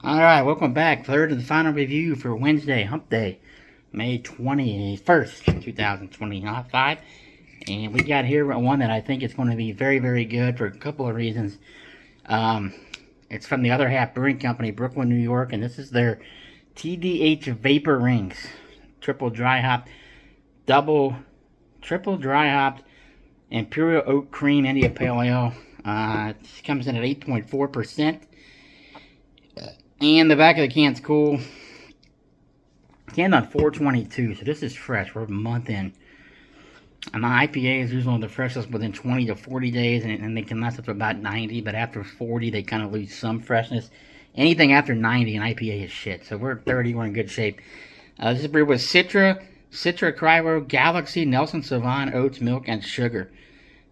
Alright, welcome back. Third and final review for Wednesday, Hump Day, May 21st, 2025. And we got here one that I think is going to be very, very good for a couple of reasons. It's from the Other Half Brewing Company, Brooklyn, New York, and this is their TDH Vapor Ringz. Triple dry hopped, triple dry hopped Imperial Oat Cream India Pale Ale. It comes in at 8.4%. And the back of the can's cool. Canned on 4/22, so this is fresh. We're a month in. And the IPA is usually the freshest within 20 to 40 days, and they can last up to about 90, but after 40, they kind of lose some freshness. Anything after 90, an IPA is shit. So we're at 30, we're in good shape. This is brewed with Citra, Cryo, Galaxy, Nelson Sauvin, oats, milk, and sugar.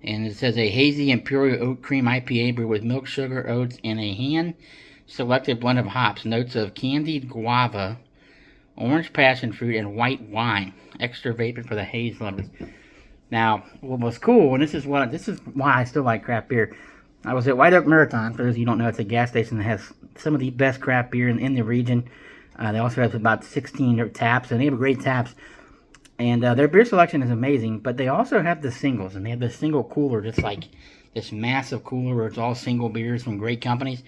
And it says a hazy Imperial Oat Cream IPA brewed with milk, sugar, oats, and a hand-selected blend of hops. Notes of candied guava, orange passion fruit, and white wine. Extra vapor for the haze lovers. Now, what was cool, and this is why I still like craft beer. I was at White Oak Marathon. For those of you who don't know, it's a gas station that has some of the best craft beer in the region. They also have about 16 taps, and they have great taps. And their beer selection is amazing, but they also have the singles, and they have the single cooler, just like this massive cooler where it's all single beers from great companies.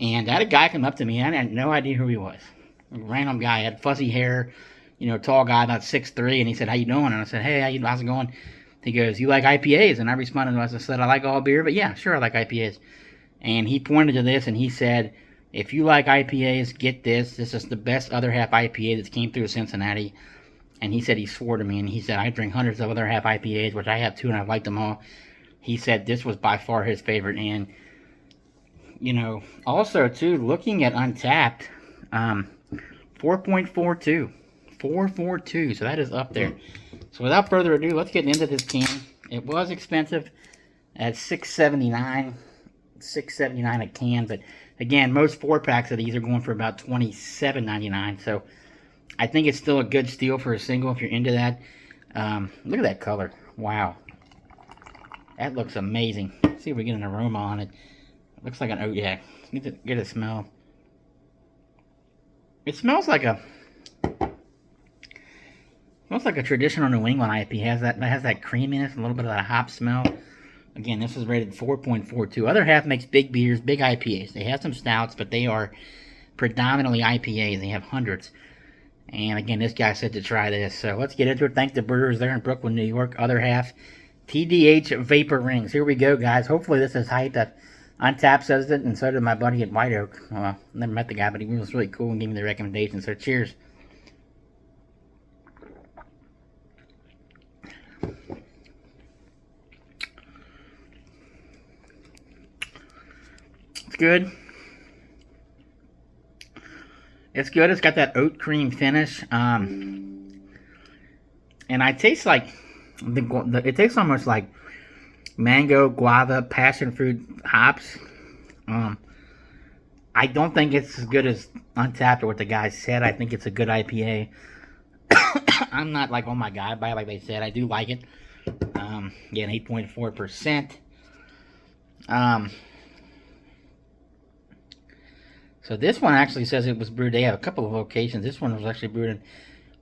And I had a guy come up to me, and I had no idea who he was. A random guy, had fuzzy hair, tall guy, about 6'3", and he said, "How you doing?" And I said, "Hey, how's it going?" He goes, "You like IPAs?" And I responded to him, I said, "I like all beer, but yeah, sure, I like IPAs." And he pointed to this, and he said, "If you like IPAs, get this. This is the best Other Half IPA that came through Cincinnati." And he said he swore to me, and he said, "I drink hundreds of Other Half IPAs, which I have too, and I've liked them all." He said this was by far his favorite. And, also, too, looking at Untapped, 4.42. 442, so that is up there. So without further ado, let's get into this can. It was expensive at $6.79 a can, but again, most 4-packs of these are going for about $27.99, so I think it's still a good steal for a single if you're into that. Look at that color. Wow. That looks amazing. Let's see if we get an aroma on it. It looks like an oat, yeah. Need to get a smell. It smells like a traditional New England IPA. Has that creaminess, a little bit of that hop smell. Again, this is rated 4.42. Other Half makes big beers, big IPAs. They have some stouts, but they are predominantly IPAs. They have hundreds. And again, this guy said to try this. So let's get into it. Thank the brewers there in Brooklyn, New York. Other Half, TDH Vapor Ringz. Here we go, guys. Hopefully this is hype. That Untapped says it, and so did my buddy at White Oak. Never met the guy, but he was really cool and gave me the recommendation. So cheers. It's good. It's good. It's got that oat cream finish. And I taste like it tastes almost like mango, guava, passion fruit, hops. I don't think it's as good as Untapped or what the guy said. I think it's a good IPA. I'm not like, oh my god, I buy it like they said. I do like it. Again, 8.4%. So this one actually says it was brewed. They have a couple of locations. This one was actually brewed in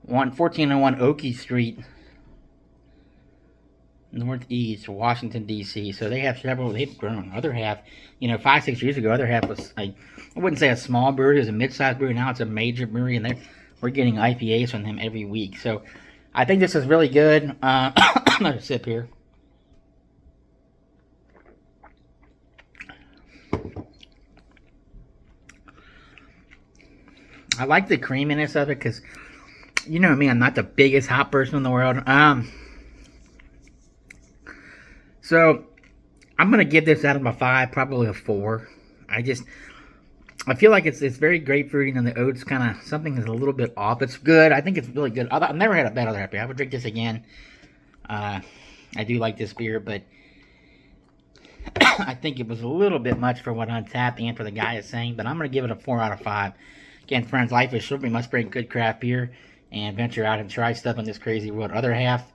1401 Oakey Street, Northeast, Washington, D.C. So they have several. They've grown. Other Half, 5-6 years ago, Other Half was, I wouldn't say a small brewery. It was a mid-sized brewery. Now it's a major brewery, and we're getting IPAs from them every week. So I think this is really good. Another sip here. I like the creaminess of it because, you know me, I'm not the biggest hop person in the world. So I'm gonna give this out of a 5, probably a 4. I feel like it's very grapefruity, and the oats kind of, something is a little bit off. It's good. I think it's really good. I've never had a bad Other Half beer. I would drink this again. I do like this beer, but I think it was a little bit much for what Untapped and for the guy is saying. But I'm gonna give it a 4 out of 5. Again, friends, life is short. We must bring good craft beer and venture out and try stuff in this crazy world. Other Half,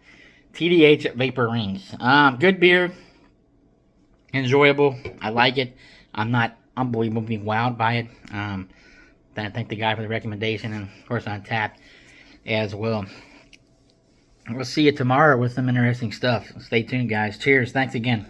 TDH Vapor Ringz. Good beer. Enjoyable. I like it. I'm not unbelievably wowed by it. thank the guy for the recommendation, and of course on tap as well. We'll see you tomorrow with some interesting stuff. Stay tuned, guys. Cheers. Thanks again.